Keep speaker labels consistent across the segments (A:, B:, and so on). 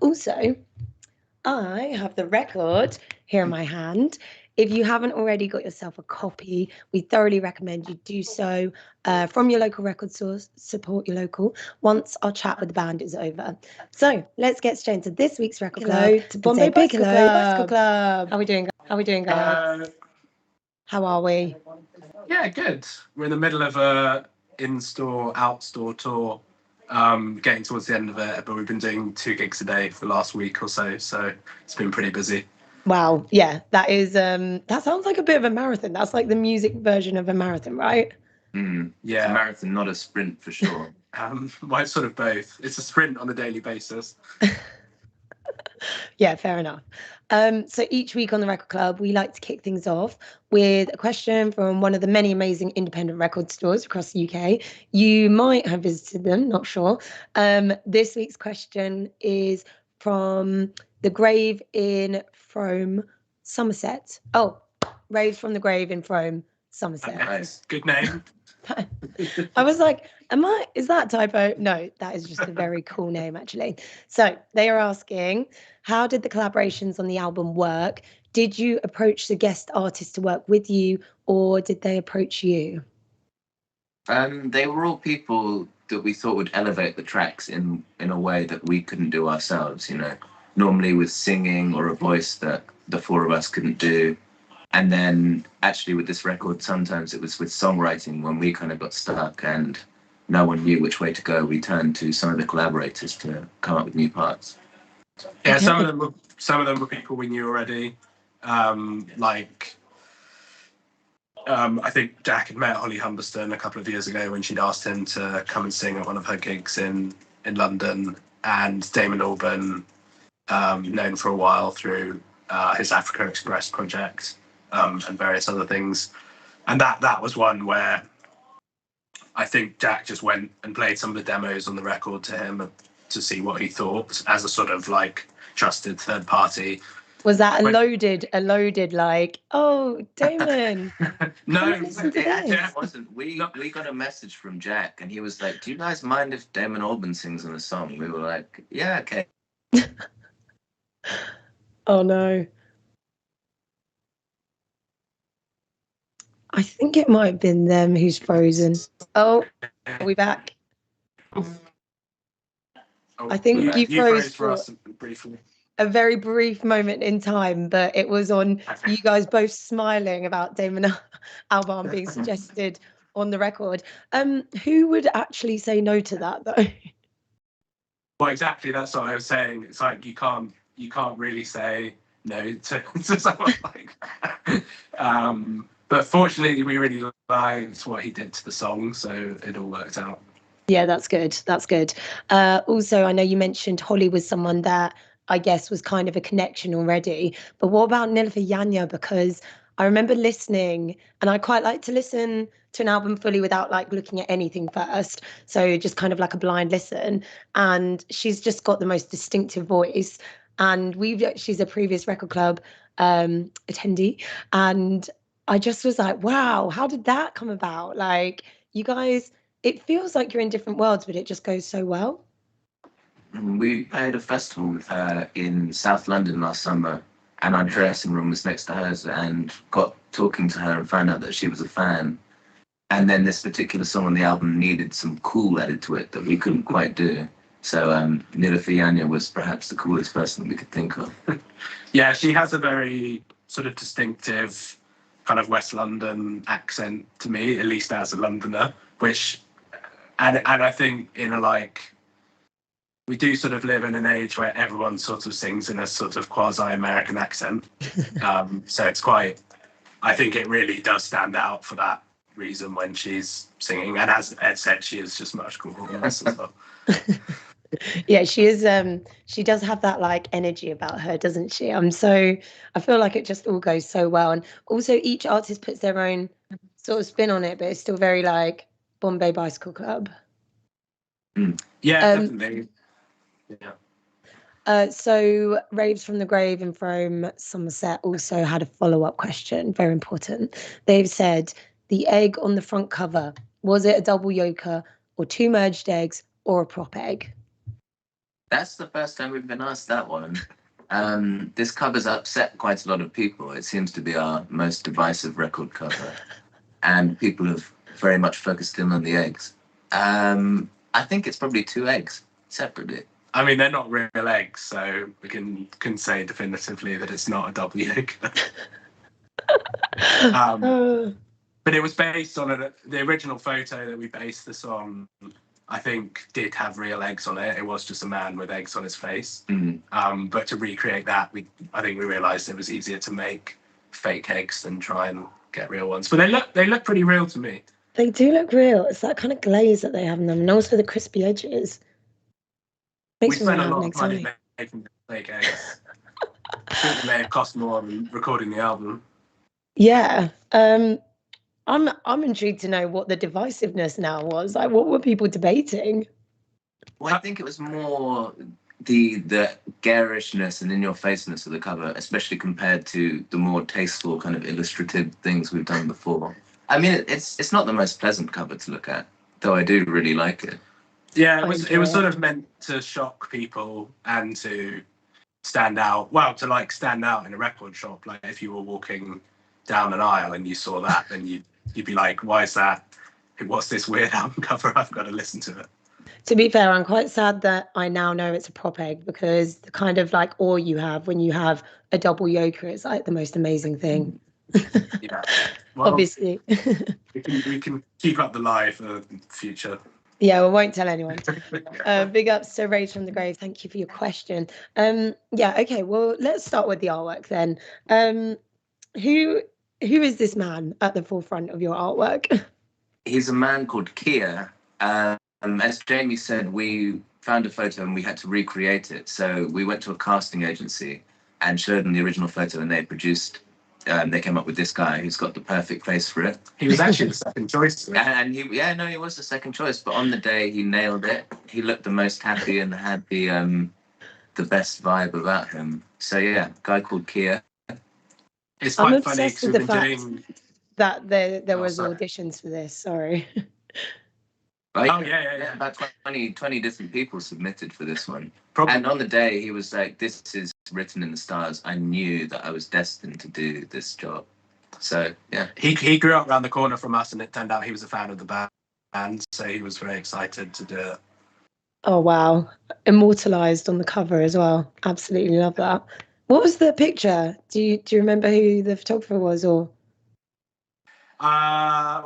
A: Also, I have the record here in my hand. If you haven't already got yourself a copy, we thoroughly recommend you do so from your local record source. Support your local once our chat with the band is over. So let's get straight into this week's record club.
B: Hello to Bombay Bicycle Club.
A: How we doing? How we doing, guys? How are we?
C: Yeah, good. We're in the middle of a in-store, out-store tour. Getting towards the end of it, but we've been doing 2 gigs a day for the last week or so it's been pretty busy.
A: Wow, yeah, that is that sounds like a bit of a marathon. That's like the music version of a marathon, right?
C: Yeah,
D: it's a marathon, not a sprint for sure.
C: Well, it's sort of both. It's a sprint on a daily basis.
A: Yeah, fair enough. So each week on the Record Club, we like to kick things off with a question from one of the many amazing independent record stores across the UK. You might have visited them, not sure. This week's question is from The Grave in Frome, Somerset. Oh, Raves from the Grave in Frome, Somerset.
C: Nice. Good name.
A: I was like, is that a typo? No, that is just a very cool name, actually. So they are asking, how did the collaborations on the album work? Did you approach the guest artist to work with you, or did they approach you?
D: They were all people that we thought would elevate the tracks in a way that we couldn't do ourselves, normally with singing or a voice that the 4 of us couldn't do. And then actually with this record, sometimes it was with songwriting when we kind of got stuck and no one knew which way to go. We turned to some of the collaborators to come up with new parts.
C: Yeah, okay. Some of them were people we knew already. I think Jack had met Holly Humberston a couple of years ago when she'd asked him to come and sing at one of her gigs in London, and Damon Albarn, known for a while through his Africa Express project. And various other things, and that was one where I think Jack just went and played some of the demos on the record to him to see what he thought as a sort of like trusted third party.
A: Was that a loaded like, oh, Damon?
C: No,
D: it wasn't. We got a message from Jack and he was like, do you guys mind if Damon Albarn sings on a song? We were like, yeah, okay.
A: Oh no. I think it might have been them who's frozen. Oh, are we back? I think you froze for us
C: briefly.
A: A very brief moment in time, but it was on you guys both smiling about Damon Albarn being suggested on the record. Who would actually say no to that, though?
C: Well, exactly. That's what I was saying. It's like you can't really say no to someone like that. But fortunately, we really liked what he did to the song, so it all worked out.
A: Yeah, that's good. That's good. Also, I know you mentioned Holly was someone that I guess was kind of a connection already. But what about Nilufer Yanya? Because I remember listening, and I quite like to listen to an album fully without like looking at anything first. So just kind of like a blind listen. And she's just got the most distinctive voice. And she's a previous Record Club attendee, and I just was like, wow, how did that come about? Like, you guys, it feels like you're in different worlds, but it just goes so well.
D: We played a festival with her in South London last summer, and our dressing room was next to hers, and got talking to her and found out that she was a fan. And then this particular song on the album needed some cool added to it that we couldn't quite do. So Nilufer Yanya was perhaps the coolest person that we could think of.
C: Yeah, she has a very sort of distinctive kind of West London accent to me, at least as a Londoner, and I think we do sort of live in an age where everyone sort of sings in a sort of quasi-American accent. So it's I think it really does stand out for that reason when she's singing. And as Ed said, she is just much cooler than us as well.
A: Yeah, she is. She does have that like energy about her, doesn't she? I feel like it just all goes so well. And also each artist puts their own sort of spin on it, but it's still very like Bombay Bicycle Club.
C: Yeah, definitely. Yeah.
A: So Raves from the Grave in Frome, Somerset also had a follow-up question, very important. They've said, the egg on the front cover, was it a double yolker or 2 merged eggs or a prop egg?
D: That's the first time we've been asked that one. This cover's upset quite a lot of people. It seems to be our most divisive record cover, and people have very much focused in on the eggs. I think it's probably 2 eggs separately.
C: I mean, they're not real eggs, so we can say definitively that it's not a double yolk. But it was based on the original photo that we based this on, I think, did have real eggs on it. It was just a man with eggs on his face. But to recreate that, I think we realised it was easier to make fake eggs than try and get real ones. But they look pretty real to me.
A: They do look real. It's that kind of glaze that they have in them, and also the crispy edges.
C: We spent a lot of money making fake eggs. I think it may have cost more than recording the album.
A: Yeah. I'm intrigued to know what the divisiveness now was. Like, what were people debating?
D: Well, I think it was more the garishness and in-your-faceness of the cover, especially compared to the more tasteful kind of illustrative things we've done before. I mean, it's not the most pleasant cover to look at, though I do really like it.
C: Yeah, it was sort of meant to shock people and to stand out. Well, to like stand out in a record shop. Like if you were walking down an aisle and you saw that, then you'd be like, why is that? What's this weird album cover? I've got to listen to it.
A: To be fair, I'm quite sad that I now know it's a prop egg, because the kind of like awe you have when you have a double yolker is like the most amazing thing.
C: Yeah. Well,
A: obviously.
C: we can keep up the lie for the future.
A: Yeah, we won't tell anyone. Big ups to Rage from the Grave. Thank you for your question. Yeah, okay. Well, let's start with the artwork then. Who is this man at the forefront of your artwork?
D: He's a man called Kia. As Jamie said, we found a photo and we had to recreate it. So we went to a casting agency and showed them the original photo, and they produced. They came up with this guy who's got the perfect face for it.
C: He was actually the second choice.
D: And he was the second choice. But on the day, he nailed it. He looked the most happy and had the best vibe about him. So yeah, guy called Kia.
C: It's quite
A: I'm
C: funny
A: obsessed with the fact that there was auditions for this. Sorry.
D: Yeah. About 20 different people submitted for this one. Probably. And on the day, he was like, this is written in the stars. I knew that I was destined to do this job. So, yeah.
C: He grew up around the corner from us, and it turned out he was a fan of the band, so he was very excited to do it.
A: Oh, wow. Immortalised on the cover as well. Absolutely love that. What was the picture? Do you remember who the photographer was, or?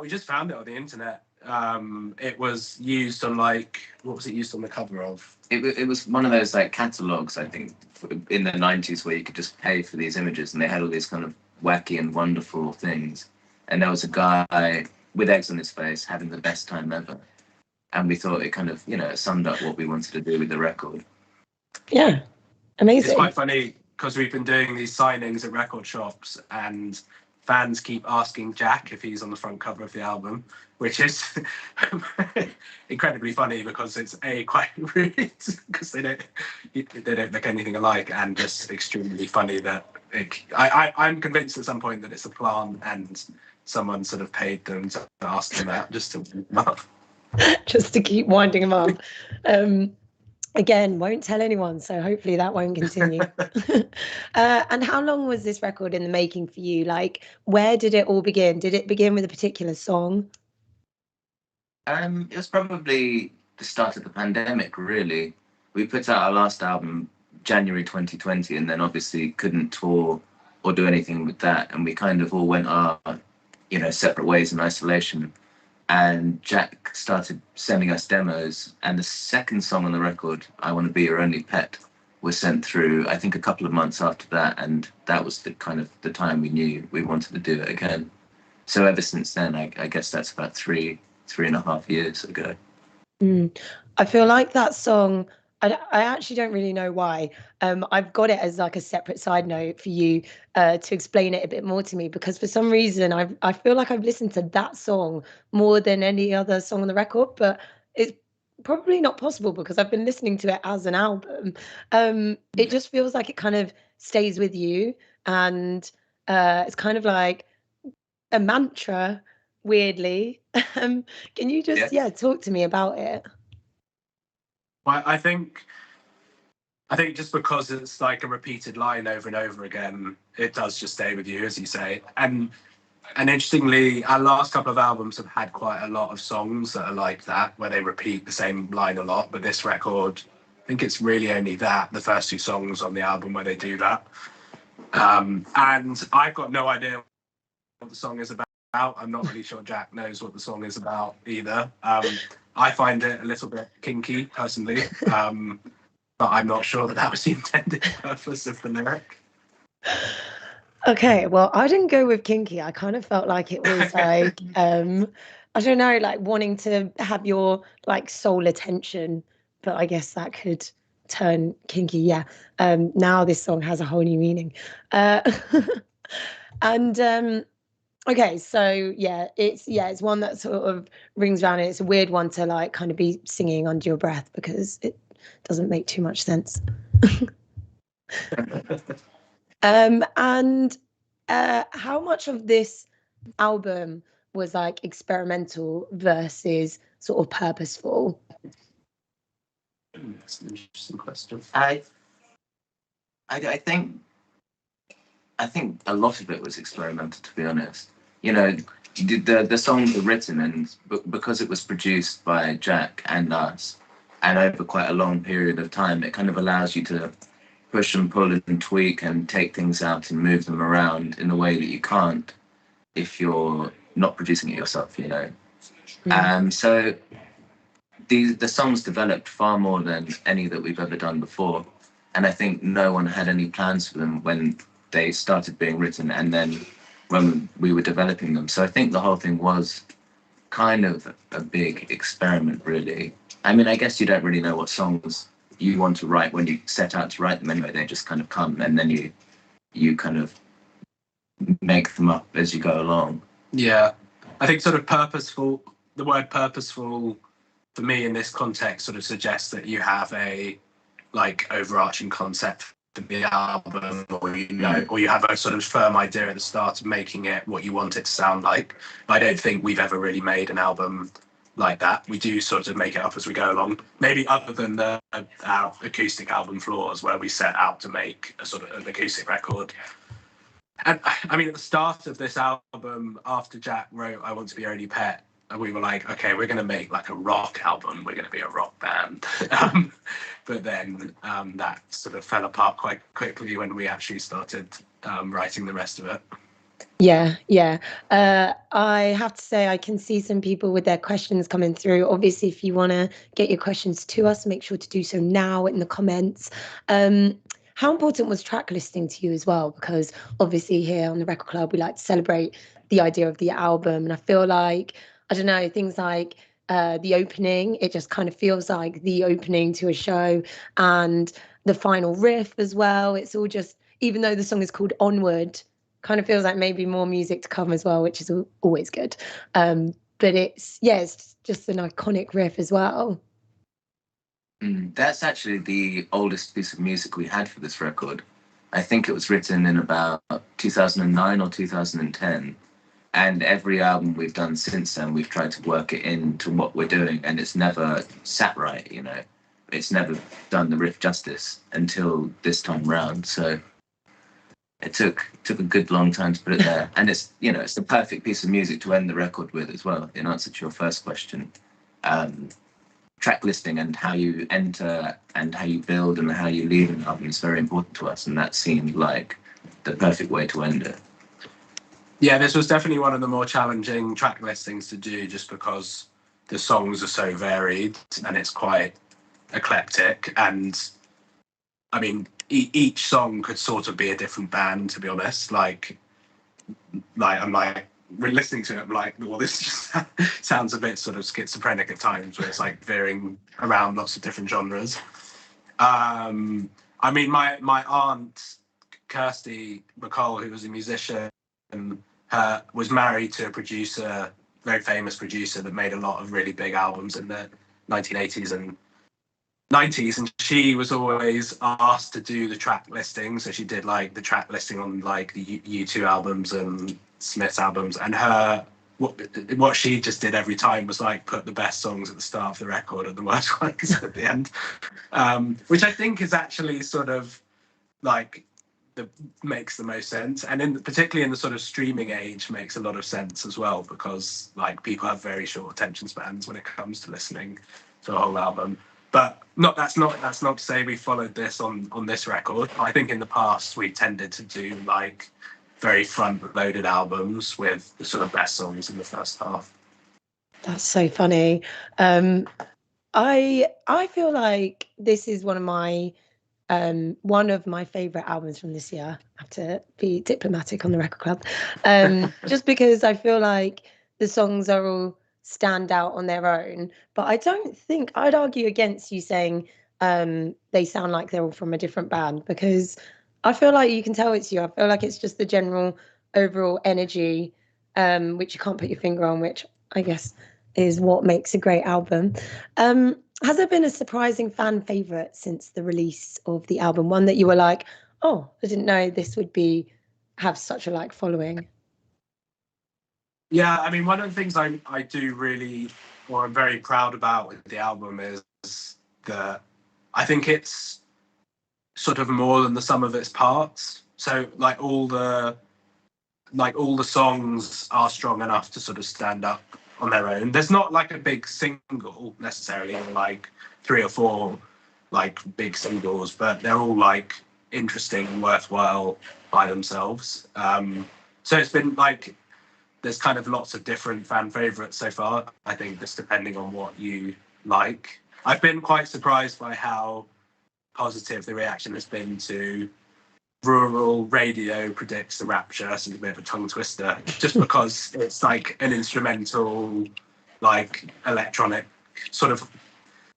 C: We just found it on the internet. It was used on what was it used on the cover of?
D: It was one of those like catalogs, I think, in the 90s, where you could just pay for these images, and they had all these kind of wacky and wonderful things. And there was a guy with eggs on his face having the best time ever. And we thought it kind of, summed up what we wanted to do with the record.
A: Yeah, amazing.
C: It's quite funny because we've been doing these signings at record shops, and fans keep asking Jack if he's on the front cover of the album, which is incredibly funny because it's quite rude because they don't look anything alike, and just extremely funny that I'm convinced at some point that it's a plan and someone sort of paid them to ask them that just to wind them up.
A: Just to keep winding them up. Again, won't tell anyone, so hopefully that won't continue. And how long was this record in the making for you? Like, where did it all begin? Did it begin with a particular song?
D: It was probably the start of the pandemic, really. We put out our last album January 2020, and then obviously couldn't tour or do anything with that, and we kind of all went our separate ways in isolation. And Jack started sending us demos, and the second song on the record, I Want to Be Your Only Pet, was sent through, I think, a couple of months after that, and that was the time we knew we wanted to do it again. So ever since then, I guess that's about 3.5 years ago.
A: I feel like that song, I actually don't really know why. I've got it as like a separate side note for you to explain it a bit more to me, because for some reason I feel like I've listened to that song more than any other song on the record, but it's probably not possible because I've been listening to it as an album. It just feels like it kind of stays with you, and it's kind of like a mantra, weirdly. Can you just talk to me about it?
C: Well, I think I think just because it's like a repeated line over and over again, it does just stay with you, as you say. And interestingly, our last couple of albums have had quite a lot of songs that are like that, where they repeat the same line a lot. But this record, I think it's really only the first two songs on the album where they do that. And I've got no idea what the song is about. I'm not really sure Jack knows what the song is about either. I find it a little bit kinky, personally. But I'm not sure that was the intended purpose of the lyric.
A: Okay, well, I didn't go with kinky. I kind of felt like it was like, I don't know, like wanting to have your like sole attention, but I guess that could turn kinky. Yeah. Now this song has a whole new meaning. And okay, so it's one that sort of rings around, and it's a weird one to like kind of be singing under your breath because it doesn't make too much sense. And how much of this album was like experimental versus sort of purposeful?
C: That's an interesting question.
D: I think a lot of it was experimental, to be honest. You know, the songs were written, and because it was produced by Jack and us, and over quite a long period of time, it kind of allows you to push and pull and tweak and take things out and move them around in a way that you can't if you're not producing it yourself, you know. So the songs developed far more than any that we've ever done before. And I think no one had any plans for them when they started being written and then when we were developing them. So I think the whole thing was kind of a big experiment, really. I mean, I guess you don't really know what songs you want to write when you set out to write them anyway. They just kind of come, and then you kind of make them up as you go along.
C: Yeah, I think sort of purposeful, the word purposeful for me in this context sort of suggests that you have a like overarching concept for the album, or or you have a sort of firm idea at the start of making it what you want it to sound like. I don't think we've ever really made an album like that. We do sort of make it up as we go along, maybe other than our acoustic album Floors, where we set out to make a sort of an acoustic record. And I mean, at the start of this album, after Jack wrote I Want to Be Your Only Pet, we were like, okay, we're going to make like a rock album, we're going to be a rock band. But then that sort of fell apart quite quickly when we actually started writing the rest of it.
A: Yeah. I have to say, I can see some people with their questions coming through. Obviously, if you want to get your questions to us, make sure to do so now in the comments. How important was track listing to you as well? Because obviously here on the Record Club, we like to celebrate the idea of the album. And I feel like, I don't know, things like the opening, it just kind of feels like the opening to a show, and the final riff as well. It's all just, even though the song is called Onward, kind of feels like maybe more music to come as well, which is always good. But it's just an iconic riff as well.
D: That's actually the oldest piece of music we had for this record. I think it was written in about 2009 or 2010. And every album we've done since then, we've tried to work it into what we're doing, and it's never sat right, you know. It's never done the riff justice until this time round. So it took a good long time to put it there. And it's, you know, it's the perfect piece of music to end the record with as well, in answer to your first question. Track listing and how you enter and how you build and how you leave an album is very important to us, and that seemed like the perfect way to end it.
C: Yeah, this was definitely one of the more challenging track listings to do, just because the songs are so varied and it's quite eclectic. And I mean, each song could sort of be a different band, to be honest. Like I'm like, we're listening to it, I'm like, well, this just sounds a bit sort of schizophrenic at times, where it's like veering around lots of different genres. I mean, my aunt Kirsty McCall, who was a musician, was married to a producer, very famous producer that made a lot of really big albums in the 1980s and 90s, and she was always asked to do the track listing. So she did like the track listing on like the U2 albums and Smith's albums, and her what she just did every time was like put the best songs at the start of the record and the worst ones at the end, which I think is actually sort of like makes the most sense, and particularly in the sort of streaming age makes a lot of sense as well, because like people have very short attention spans when it comes to listening to a whole album. But that's not to say we followed this on this record. I think in the past we tended to do like very front-loaded albums with the sort of best songs in the first half.
A: That's so funny. I feel like this is one of my favorite albums from this year. I have to be diplomatic on the record club, just because I feel like the songs are all stand out on their own. But I don't think I'd argue against you saying they sound like they're all from a different band, because I feel like you can tell it's you. I feel like it's just the general overall energy, which you can't put your finger on, which I guess is what makes a great album. Has there been a surprising fan favorite since the release of the album? One that you were like, oh, I didn't know this would have such a like following.
C: Yeah, I mean, one of the things I do really, or I'm very proud about with the album is that I think it's sort of more than the sum of its parts. So like all the songs are strong enough to sort of stand up on their own. There's not like a big single necessarily, or like 3 or 4 like big singles, but they're all like interesting and worthwhile by themselves. So it's been like there's kind of lots of different fan favorites so far, I think, just depending on what you like. I've been quite surprised by how positive the reaction has been to Rural Radio Predicts the Rapture. It's a bit of a tongue twister, just because it's like an instrumental, like electronic sort of,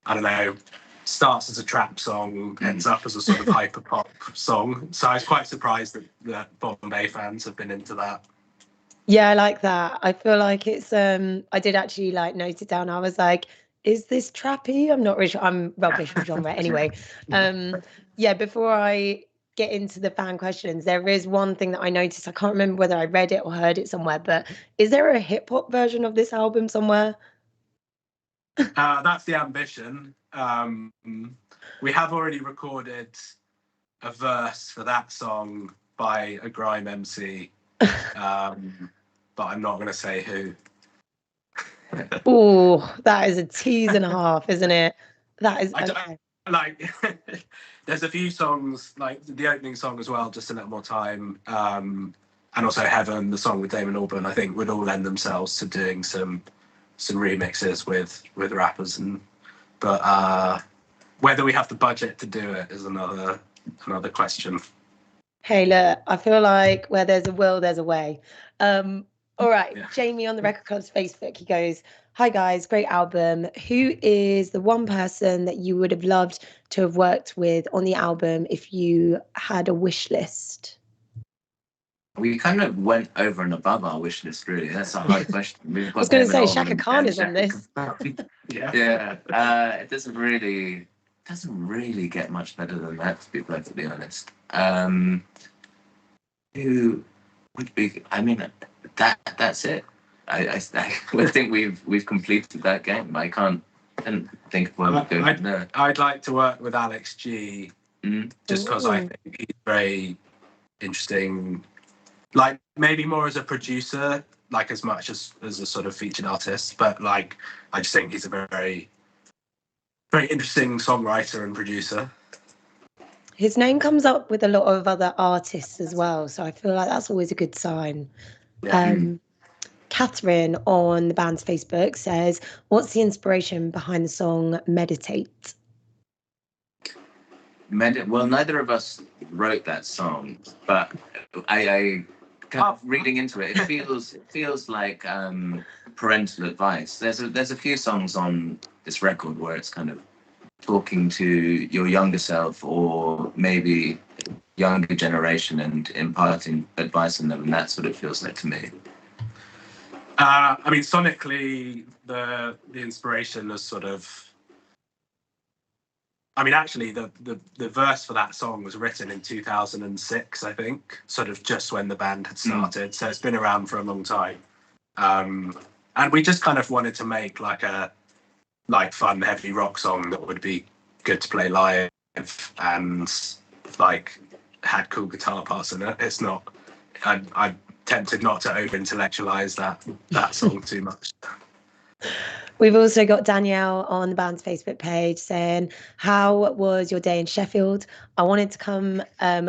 C: I don't know, starts as a trap song, ends up as a sort of hyper pop song. So I was quite surprised that Bombay fans have been into that.
A: Yeah, I like that. I feel like it's I did actually like note it down. I was like, is this trappy? I'm not really sure. I'm rubbish with genre anyway. Yeah, before I get into the fan questions, there is one thing that I noticed. I can't remember whether I read it or heard it somewhere, but is there a hip hop version of this album somewhere?
C: That's the ambition. We have already recorded a verse for that song by a grime MC, but I'm not going to say who.
A: Oh, that is a tease and a half, isn't it? That is okay.
C: Like there's a few songs, like the opening song as well, Just a Little More Time, and also Heaven, the song with Damon Albarn, I think would all lend themselves to doing some remixes with rappers, but whether we have the budget to do it is another question.
A: Hey, look, I feel like where there's a will, there's a way. All right,
C: Yeah.
A: Jamie on the Record Club's Facebook, he goes, hi guys, great album. Who is the one person that you would have loved to have worked with on the album if you had a wish list?
D: We kind of went over and above our wish list, really. That's a hard question. We've got
A: I was going to say
D: Damon
A: Shaka
D: Albarn
A: Khan
D: and
A: is on
D: Shaka
A: this.
D: Khan.
C: Yeah.
D: It doesn't really get much better than that, to be perfectly honest. Who would be? I mean, that's it. I think we've completed that game. I can't think of where we're going from there.
C: I'd like to work with Alex G, just because I think he's very interesting. Like maybe more as a producer, like as much as a sort of featured artist, but like I just think he's a very, very interesting songwriter and producer.
A: His name comes up with a lot of other artists as well, so I feel like that's always a good sign.
C: Yeah.
A: Catherine on the band's Facebook says, what's the inspiration behind the song Meditate?
D: Well, neither of us wrote that song, but I kind of reading into it, it feels like parental advice. There's a few songs on this record where it's kind of talking to your younger self or maybe younger generation and imparting advice on them, and that's what it feels like to me.
C: I mean, sonically, the inspiration is sort of. I mean, actually, the verse for that song was written in 2006, I think, sort of just when the band had started. So it's been around for a long time. And we just kind of wanted to make like a fun, heavy rock song that would be good to play live and like had cool guitar parts in it. It's not. I tempted not to over intellectualize that song too much.
A: We've also got Danielle on the band's Facebook page saying, "How was your day in Sheffield? I wanted to come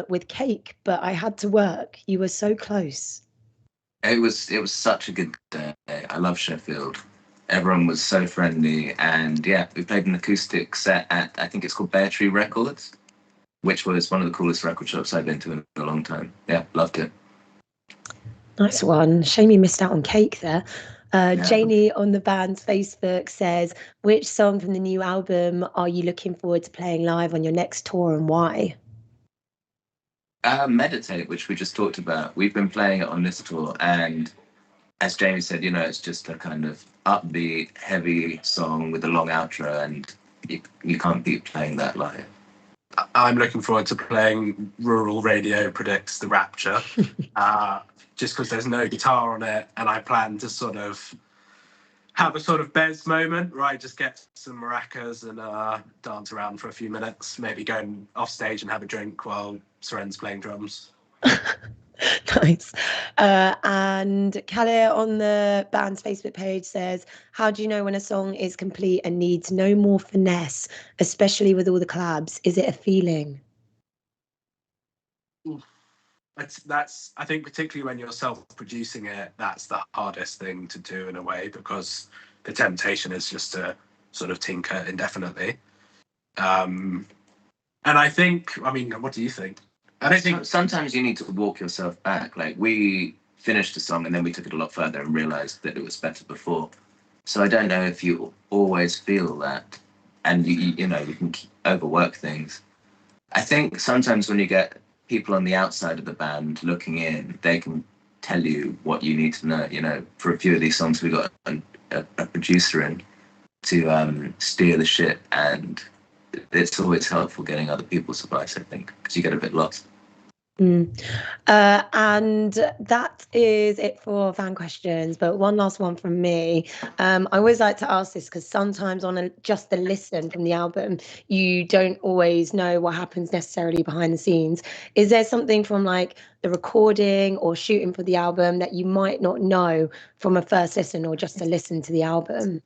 A: with cake, but I had to work. You were so close."
D: It was such a good day. I love Sheffield. Everyone was so friendly, and yeah, we played an acoustic set at, I think it's called Bear Tree Records, which was one of the coolest record shops I've been to in a long time. Yeah, loved it.
A: Nice one. Shame you missed out on cake there.
D: Yeah.
A: Janie on the band's Facebook says, "Which song from the new album are you looking forward to playing live on your next tour, and why?"
D: Meditate, which we just talked about. We've been playing it on this tour, and as Jamie said, you know, it's just a kind of upbeat, heavy song with a long outro, and you can't beat playing that live.
C: I'm looking forward to playing Rural Radio Predicts the Rapture, just because there's no guitar on it, and I plan to sort of have a sort of Bez moment where I just get some maracas and dance around for a few minutes, maybe going off stage and have a drink while Seren's playing drums.
A: Nice. And Kalia on the band's Facebook page says, "How do you know when a song is complete and needs no more finesse, especially with all the collabs? Is it a feeling?"
C: That's I think particularly when you're self-producing it, that's the hardest thing to do in a way, because the temptation is just to sort of tinker indefinitely. And I think, I mean, what do you think?
D: I don't think sometimes you need to walk yourself back. Like, we finished the song and then we took it a lot further and realized that it was better before. So I don't know if you always feel that, and you know, you can overwork things. I think sometimes when you get people on the outside of the band looking in, they can tell you what you need to know. You know, for a few of these songs, we got a producer in to steer the ship, and it's always helpful getting other people's advice, I think, because you get a bit lost.
A: And that is it for fan questions, but one last one from me. I always like to ask this because sometimes on just the listen from the album, you don't always know what happens necessarily behind the scenes. Is there something from like the recording or shooting for the album that you might not know from a first listen or just a listen to the album?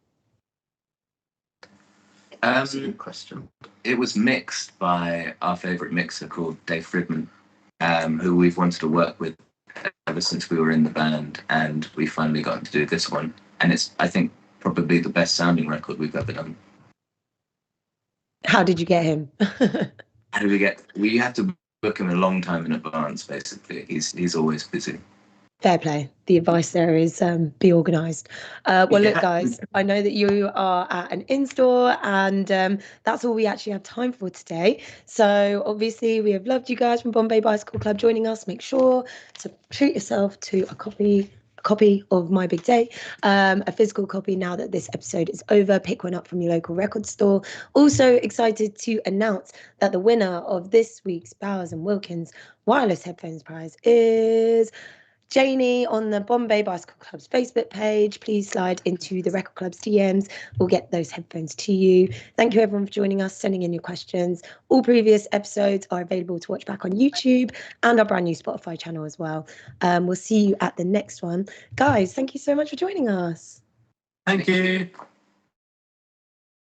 C: That's a good question.
D: It was mixed by our favourite mixer called Dave Fridman, who we've wanted to work with ever since we were in the band, and we finally got to do this one. And it's, I think, probably the best sounding record we've ever done.
A: How did you get him?
D: How did we get? We had to book him a long time in advance, basically. He's always busy.
A: Fair play. The advice there is be organised. Look, guys, I know that you are at an in-store, and that's all we actually have time for today. So obviously we have loved you guys from Bombay Bicycle Club joining us. Make sure to treat yourself to a copy of My Big Day, a physical copy now that this episode is over. Pick one up from your local record store. Also excited to announce that the winner of this week's Bowers & Wilkins wireless headphones prize is Janie on the Bombay Bicycle Club's Facebook page. Please slide into the Record Club's DMs. We'll get those headphones to you. Thank you everyone for joining us, sending in your questions. All previous episodes are available to watch back on YouTube and our brand new Spotify channel as well. We'll see you at the next one. Guys, thank you so much for joining us.
C: Thank you.